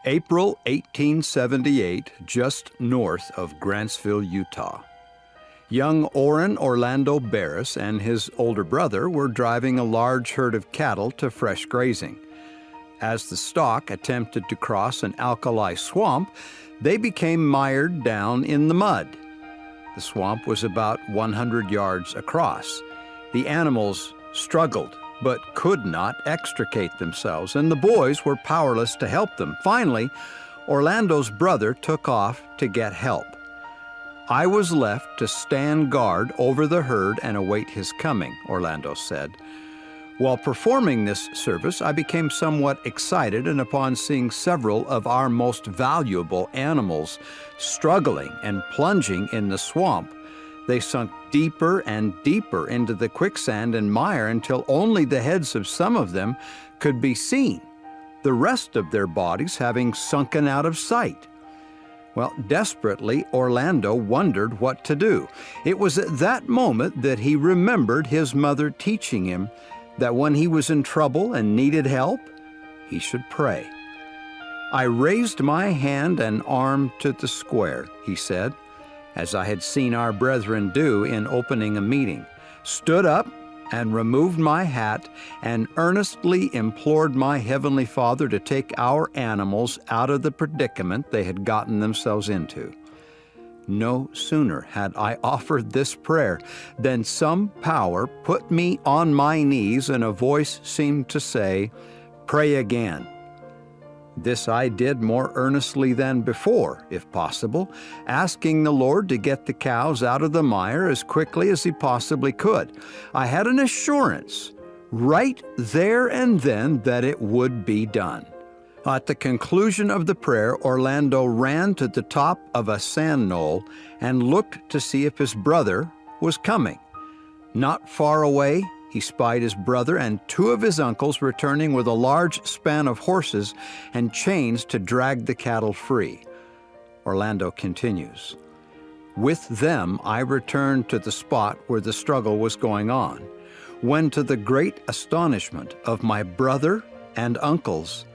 April 1878, just north of Grantsville, Utah. Young Orrin Orlando Barris and his older brother were driving a large herd of cattle to fresh grazing. As the stock attempted to cross an alkali swamp, they became mired down in the mud. The swamp was about 100 yards across. The animals struggled but could not extricate themselves, and the boys were powerless to help them. Finally, Orlando's brother took off to get help. I was left to stand guard over the herd and await his coming, Orlando said. While performing this service, I became somewhat excited, and upon seeing several of our most valuable animals struggling and plunging in the swamp, they sunk deeper and deeper into the quicksand and mire until only the heads of some of them could be seen, the rest of their bodies having sunken out of sight. Well, desperately, Orlando wondered what to do. It was at that moment that he remembered his mother teaching him that when he was in trouble and needed help, he should pray. I raised my hand and arm to the square, he said, as I had seen our brethren do in opening a meeting, stood up and removed my hat and earnestly implored my Heavenly Father to take our animals out of the predicament they had gotten themselves into. No sooner had I offered this prayer than some power put me on my knees, and a voice seemed to say, "Pray again." This I did more earnestly than before, if possible, asking the Lord to get the cows out of the mire as quickly as he possibly could. I had an assurance right there and then that it would be done. At the conclusion of the prayer, Orlando ran to the top of a sand knoll and looked to see if his brother was coming. Not far away, he spied his brother and two of his uncles returning with a large span of horses and chains to drag the cattle free. Orlando continues, "With them I returned to the spot where the struggle was going on, when to the great astonishment of my brother and uncles,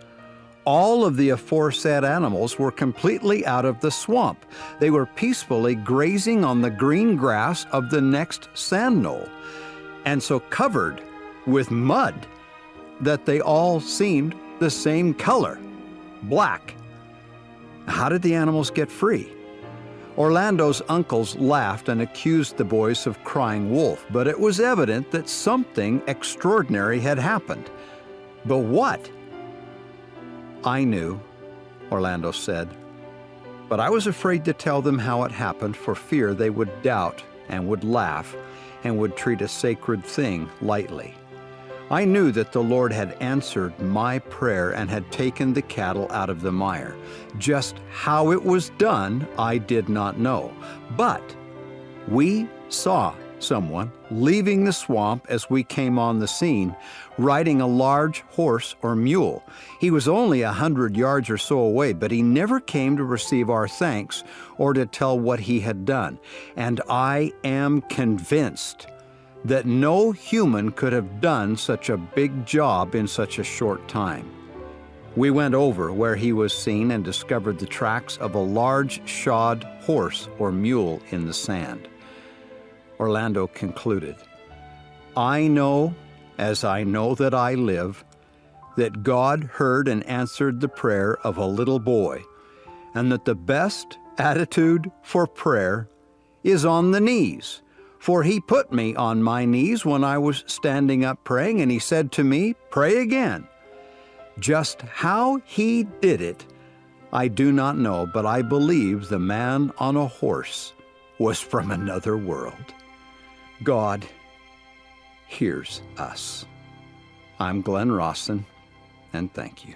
all of the aforesaid animals were completely out of the swamp. They were peacefully grazing on the green grass of the next sand knoll, and so covered with mud that they all seemed the same color, black. How did the animals get free?" Orlando's uncles laughed and accused the boys of crying wolf, but it was evident that something extraordinary had happened. But what? "I knew," Orlando said, "but I was afraid to tell them how it happened for fear they would doubt and would laugh and would treat a sacred thing lightly. I knew that the Lord had answered my prayer and had taken the cattle out of the mire. Just how it was done, I did not know. But we saw someone leaving the swamp as we came on the scene, riding a large horse or mule. He was only 100 yards or so away, but he never came to receive our thanks or to tell what he had done. And I am convinced that no human could have done such a big job in such a short time. We went over where he was seen and discovered the tracks of a large shod horse or mule in the sand." Orlando concluded, "I know, as I know that I live, that God heard and answered the prayer of a little boy, and that the best attitude for prayer is on the knees. For he put me on my knees when I was standing up praying, and he said to me, 'Pray again.' Just how he did it, I do not know, but I believe the man on a horse was from another world. God hears us." I'm Glenn Rawson, and thank you.